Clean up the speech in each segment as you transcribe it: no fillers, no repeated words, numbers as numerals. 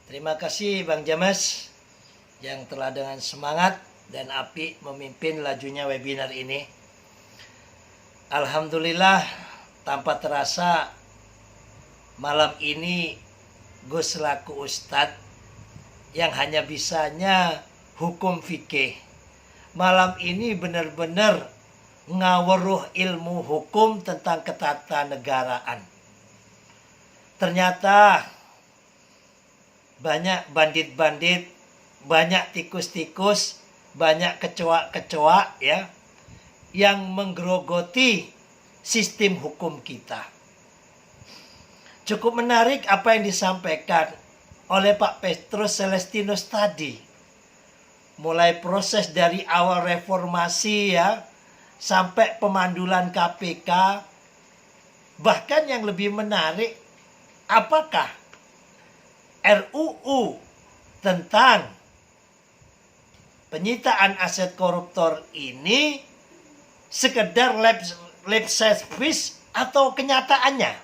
Terima kasih Bang James yang telah dengan semangat dan api memimpin lajunya webinar ini. Alhamdulillah, tanpa terasa malam ini gue selaku ustadz yang hanya bisanya hukum fikih, malam ini benar-benar ngaweruh ilmu hukum tentang ketatanegaraan. Ternyata banyak bandit-bandit, banyak tikus-tikus, banyak kecoa-kecoa ya yang menggerogoti sistem hukum kita. Cukup menarik apa yang disampaikan oleh Pak Petrus Celestinus tadi. Mulai proses dari awal reformasi ya sampai pemandulan KPK. Bahkan yang lebih menarik, apakah RUU tentang penyitaan aset koruptor ini sekedar lip service atau kenyataannya?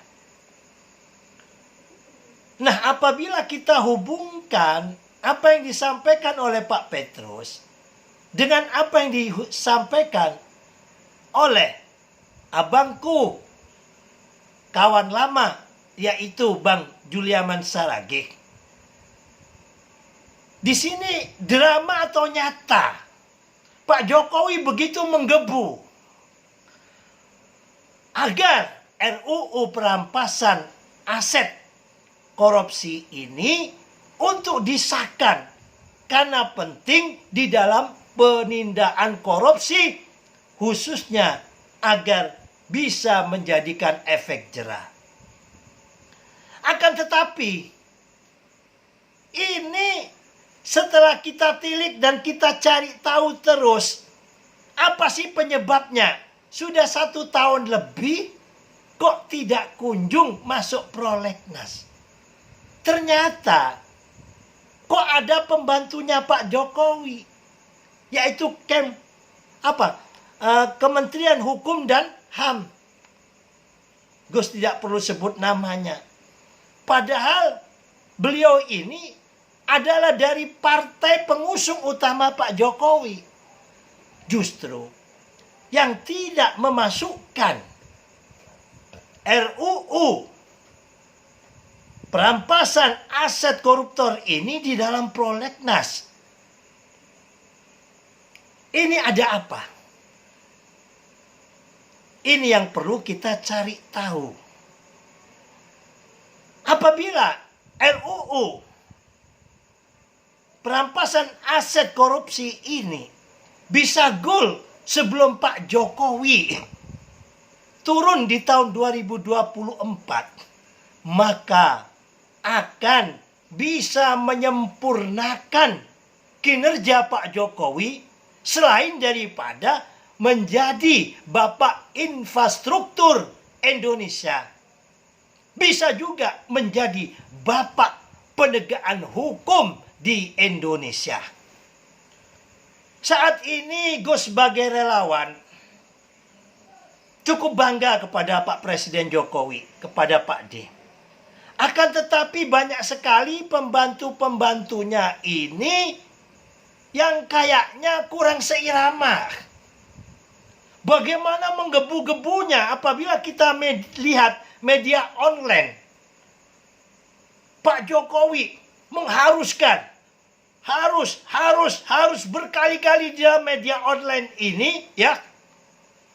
Nah, apabila kita hubungkan apa yang disampaikan oleh Pak Petrus dengan apa yang disampaikan oleh abangku, kawan lama, yaitu Bang Juliaman Saragih, di sini drama atau nyata? Pak Jokowi begitu menggebu agar RUU perampasan aset korupsi ini untuk disahkan karena penting di dalam penindaan korupsi, khususnya agar bisa menjadikan efek jerah. Akan tetapi ini setelah kita tilik dan kita cari tahu terus, apa sih penyebabnya? Sudah 1 tahun lebih kok tidak kunjung masuk prolegnas. Ternyata kok ada pembantunya Pak Jokowi, yaitu Kementerian Hukum dan HAM. Gus tidak perlu sebut namanya. Padahal beliau ini adalah dari partai pengusung utama Pak Jokowi. Justru yang tidak memasukkan RUU perampasan aset koruptor ini di dalam prolegnas. Ini ada apa? Ini yang perlu kita cari tahu. Apabila RUU perampasan aset korupsi ini bisa goal sebelum Pak Jokowi turun di tahun 2024, maka akan bisa menyempurnakan kinerja Pak Jokowi selain daripada menjadi Bapak Infrastruktur Indonesia. Bisa juga menjadi Bapak penegakan hukum di Indonesia. Saat ini Gus sebagai relawan cukup bangga kepada Pak Presiden Jokowi, kepada Pak D. Akan tetapi banyak sekali pembantu-pembantunya ini yang kayaknya kurang seirama. Bagaimana menggebu-gebunya apabila kita lihat media online. Pak Jokowi mengharuskan harus berkali-kali di media online ini ya,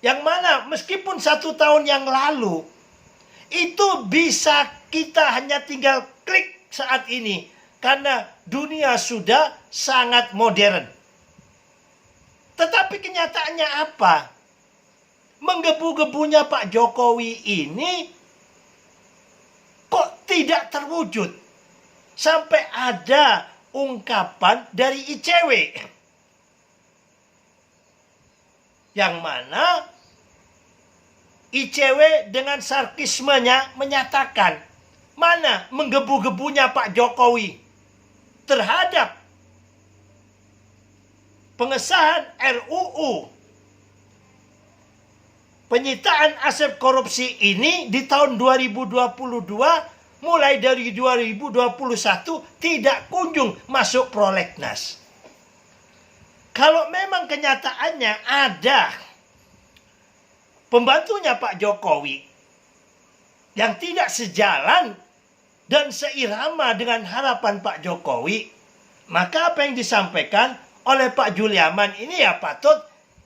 yang mana meskipun 1 tahun yang lalu itu bisa kita hanya tinggal klik saat ini karena dunia sudah sangat modern. Tetapi kenyataannya apa? Menggebu-gebunya Pak Jokowi ini kok tidak terwujud. Sampai ada ungkapan dari ICW. Yang mana ICW dengan sarkismenya menyatakan, mana menggebu-gebunya Pak Jokowi terhadap pengesahan RUU penyitaan aset korupsi ini di tahun 2022 mulai dari 2021 tidak kunjung masuk prolegnas. Kalau memang kenyataannya ada pembantunya Pak Jokowi yang tidak sejalan dan seirama dengan harapan Pak Jokowi, maka apa yang disampaikan oleh Pak Juliaman ini ya patut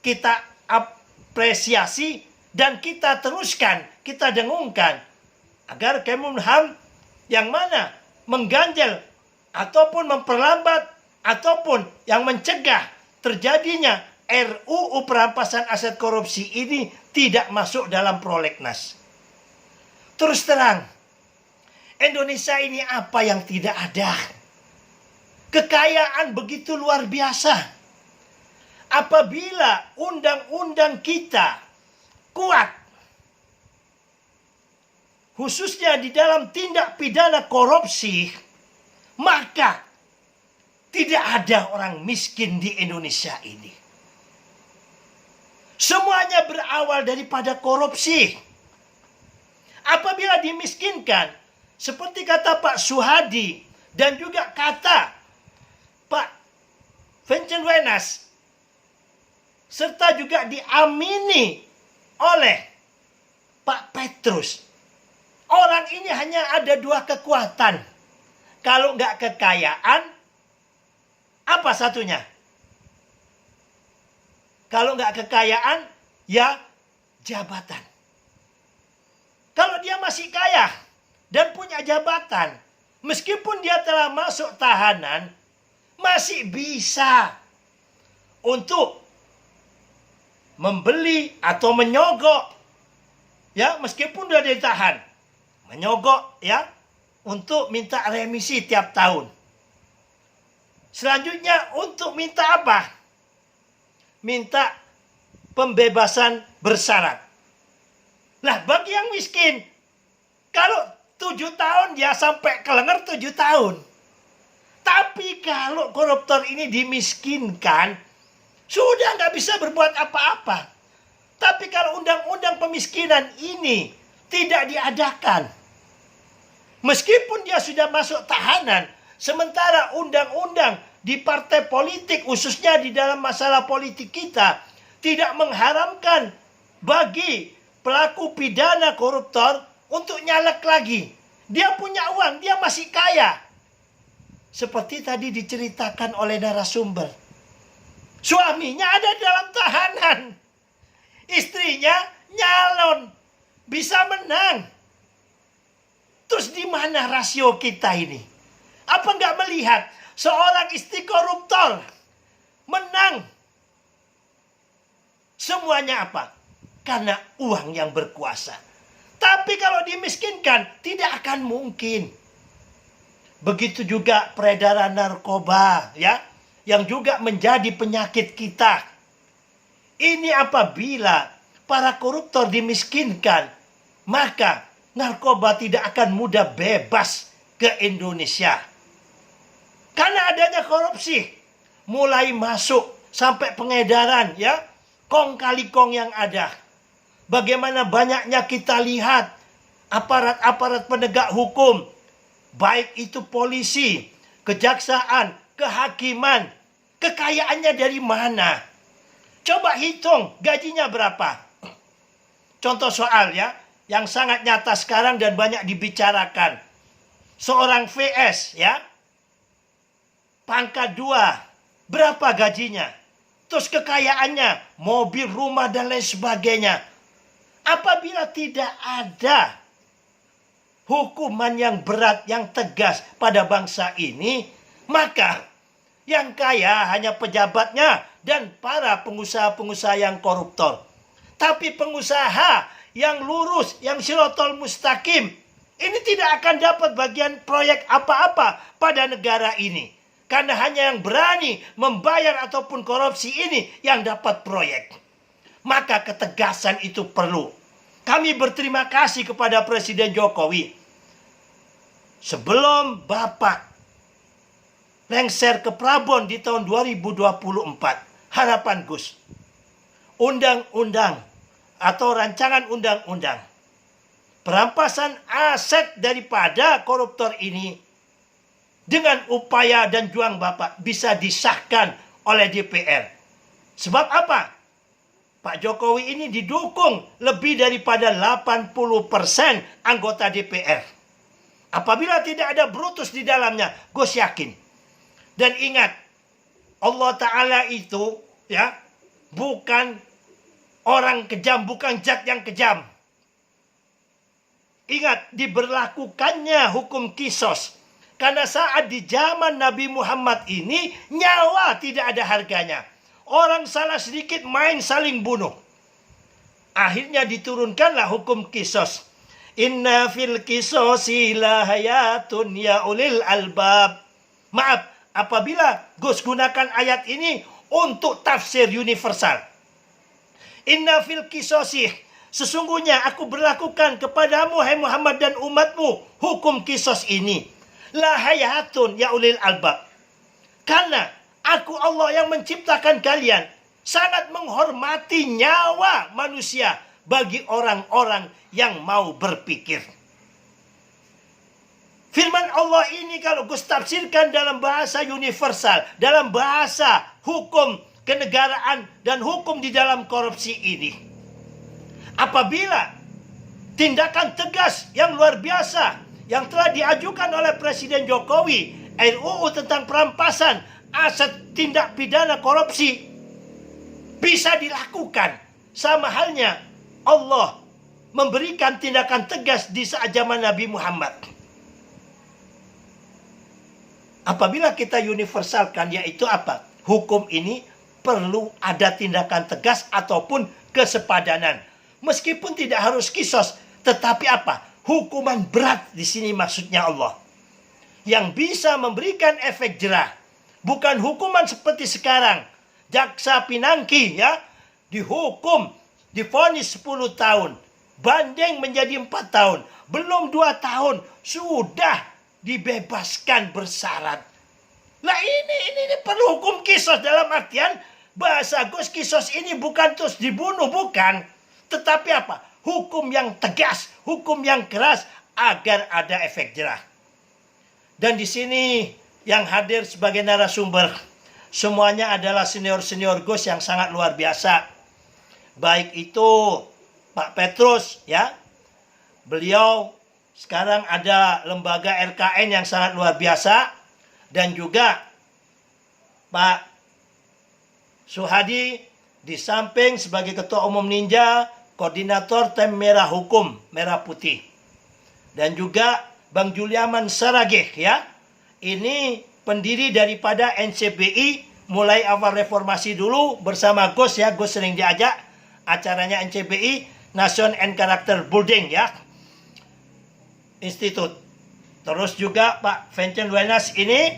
kita apresiasi dan kita teruskan, kita dengungkan agar Kemenham yang mana mengganjal ataupun memperlambat ataupun yang mencegah terjadinya RUU perampasan aset korupsi ini tidak masuk dalam prolegnas. Terus terang, Indonesia ini apa yang tidak ada? Kekayaan begitu luar biasa. Apabila undang-undang kita kuat, khususnya di dalam tindak pidana korupsi, maka tidak ada orang miskin di Indonesia ini. Semuanya berawal daripada korupsi. Apabila dimiskinkan, seperti kata Pak Suhadi dan juga kata Pak Vincent Wenas, serta juga diamini oleh Pak Petrus, orang ini hanya ada dua kekuatan. Kalau nggak kekayaan, apa satunya? Kalau nggak kekayaan, ya jabatan. Kalau dia masih kaya dan punya jabatan, meskipun dia telah masuk tahanan, masih bisa untuk membeli atau menyogok, ya meskipun dia ditahan, menyogok ya untuk minta remisi tiap tahun. Selanjutnya untuk minta apa? Minta pembebasan bersyarat. Nah, bagi yang miskin, kalau 7 tahun ya sampai kelenger 7 tahun. Tapi kalau koruptor ini dimiskinkan, sudah nggak bisa berbuat apa-apa. Tapi kalau undang-undang pemiskinan ini tidak diadakan, meskipun dia sudah masuk tahanan, sementara undang-undang di partai politik, khususnya di dalam masalah politik kita, tidak mengharamkan bagi pelaku pidana koruptor untuk nyalek lagi. Dia punya uang, dia masih kaya. Seperti tadi diceritakan oleh narasumber. Suaminya ada dalam tahanan. Istrinya nyalon, bisa menang. Terus di mana rasio kita ini? Apa nggak melihat seorang istri koruptor menang? Semuanya apa? Karena uang yang berkuasa. Tapi kalau dimiskinkan, tidak akan mungkin. Begitu juga peredaran narkoba, ya, yang juga menjadi penyakit kita. Ini apabila para koruptor dimiskinkan, maka narkoba tidak akan mudah bebas ke Indonesia. Karena adanya korupsi, mulai masuk sampai pengedaran, ya, kong kali kong yang ada. Bagaimana banyaknya kita lihat aparat-aparat penegak hukum, baik itu polisi, kejaksaan, kehakiman, kekayaannya dari mana? Coba hitung gajinya berapa. Contoh soal ya, yang sangat nyata sekarang dan banyak dibicarakan. Seorang VS ya, pangkat 2, berapa gajinya? Terus kekayaannya, mobil, rumah dan lain sebagainya. Apabila tidak ada hukuman yang berat, yang tegas pada bangsa ini, maka yang kaya hanya pejabatnya dan para pengusaha-pengusaha yang koruptor. Tapi pengusaha yang lurus, yang sirotol mustaqim, ini tidak akan dapat bagian proyek apa-apa pada negara ini. Karena hanya yang berani membayar ataupun korupsi ini yang dapat proyek. Maka ketegasan itu perlu. Kami berterima kasih kepada Presiden Jokowi. Sebelum Bapak lengser ke Prabon di tahun 2024, harapan Gus, undang-undang atau rancangan undang-undang perampasan aset daripada koruptor ini dengan upaya dan juang Bapak bisa disahkan oleh DPR. Sebab apa? Pak Jokowi ini didukung lebih daripada 80% anggota DPR. Apabila tidak ada Brutus di dalamnya, Gus yakin. Dan ingat, Allah Ta'ala itu ya bukan orang kejam, bukan zat yang kejam. Ingat, diberlakukannya hukum kisos. Karena saat di zaman Nabi Muhammad ini, nyawa tidak ada harganya. Orang salah sedikit main saling bunuh. Akhirnya diturunkanlah hukum kisos. Inna fil kisosi lahayatun ya ulil albab. Maaf, apabila Gus gunakan ayat ini untuk tafsir universal. Inna fil kisosi, sesungguhnya aku berlakukan kepadamu hai Muhammad dan umatmu hukum kisos ini. Lahayatun ya ulil albab. Karena aku Allah yang menciptakan kalian sangat menghormati nyawa manusia bagi orang-orang yang mau berpikir. Firman Allah ini kalau Gus tafsirkan dalam bahasa universal, dalam bahasa hukum kenegaraan dan hukum di dalam korupsi ini. Apabila tindakan tegas yang luar biasa yang telah diajukan oleh Presiden Jokowi, RUU tentang perampasan aset tindak pidana korupsi bisa dilakukan, sama halnya Allah memberikan tindakan tegas di saat zaman Nabi Muhammad. Apabila kita universalkan, yaitu apa? Hukum ini perlu ada tindakan tegas ataupun kesepadanan. Meskipun tidak harus kisos, tetapi apa? Hukuman berat di sini maksudnya Allah. Yang bisa memberikan efek jerah. Bukan hukuman seperti sekarang. Jaksa Pinangki ya dihukum, divonis 10 tahun. Banding menjadi 4 tahun. Belum 2 tahun sudah dibebaskan bersyarat. Lah ini perlu hukum kisos dalam artian bahasa Gus, kisos ini bukan terus dibunuh, bukan. Tetapi apa? Hukum yang tegas, hukum yang keras agar ada efek jerah. Dan di sini yang hadir sebagai narasumber semuanya adalah senior-senior Gus yang sangat luar biasa. Baik itu Pak Petrus ya. Beliau sekarang ada lembaga LKN yang sangat luar biasa, dan juga Pak Suhadi di samping sebagai Ketua Umum Ninja, Koordinator Tim Merah Hukum Merah Putih. Dan juga Bang Juliaman Saragih ya. Ini pendiri daripada NCBI mulai awal reformasi dulu bersama Gus ya. Gus sering diajak acaranya NCBI, Nation and Character Building ya. Institut. Terus juga Pak Vincent Wenas ini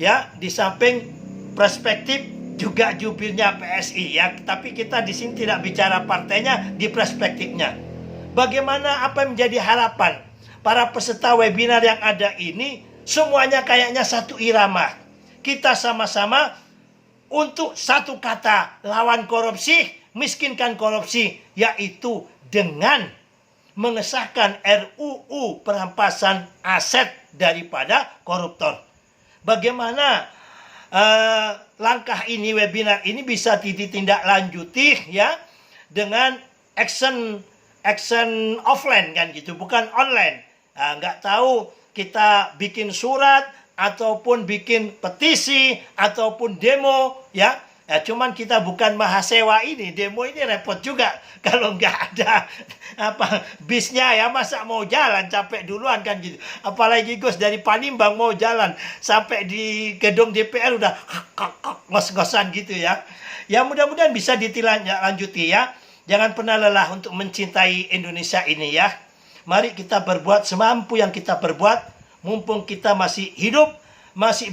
ya di samping perspektif juga jubirnya PSI ya, tapi kita di sini tidak bicara partainya, di perspektifnya. Bagaimana apa yang menjadi harapan para peserta webinar yang ada ini? Semuanya kayaknya satu irama. Kita sama-sama untuk satu kata, lawan korupsi, miskinkan korupsi, yaitu dengan mengesahkan RUU perampasan aset daripada koruptor. Bagaimana langkah ini, webinar ini bisa ditindaklanjuti ya dengan action offline kan gitu, bukan online. Nggak tahu kita bikin surat ataupun bikin petisi ataupun demo ya. Cuman kita bukan mahasiswa ini, demo ini repot juga kalau nggak ada bisnya ya, masa mau jalan capek duluan kan gitu. Apalagi Gus dari Panimbang mau jalan sampai di gedung DPR udah ngos-ngosan gitu ya. Ya mudah-mudahan bisa ditindaklanjuti ya. Jangan pernah lelah untuk mencintai Indonesia ini ya. Mari kita berbuat semampu yang kita berbuat, mumpung kita masih hidup, masih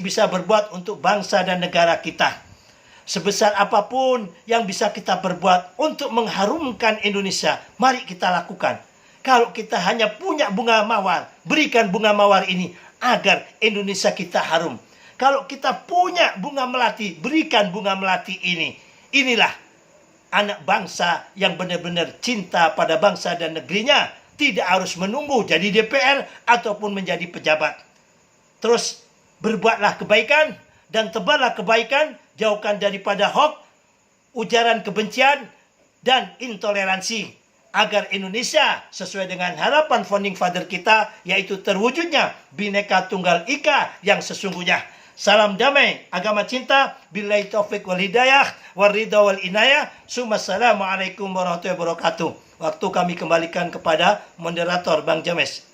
bisa berbuat untuk bangsa dan negara kita. Sebesar apapun yang bisa kita berbuat untuk mengharumkan Indonesia, mari kita lakukan. Kalau kita hanya punya bunga mawar, berikan bunga mawar ini agar Indonesia kita harum. Kalau kita punya bunga melati, berikan bunga melati ini. Inilah anak bangsa yang benar-benar cinta pada bangsa dan negerinya, tidak harus menunggu jadi DPR ataupun menjadi pejabat. Terus berbuatlah kebaikan dan tebarlah kebaikan, jauhkan daripada hoax, ujaran kebencian, dan intoleransi, agar Indonesia sesuai dengan harapan founding father kita, yaitu terwujudnya Bhinneka Tunggal Ika yang sesungguhnya. Salam damai, agama cinta, billahi taufik wal hidayah, waridha wal inayah. Assalamualaikum warahmatullahi wabarakatuh. Waktu kami kembalikan kepada moderator Bang James.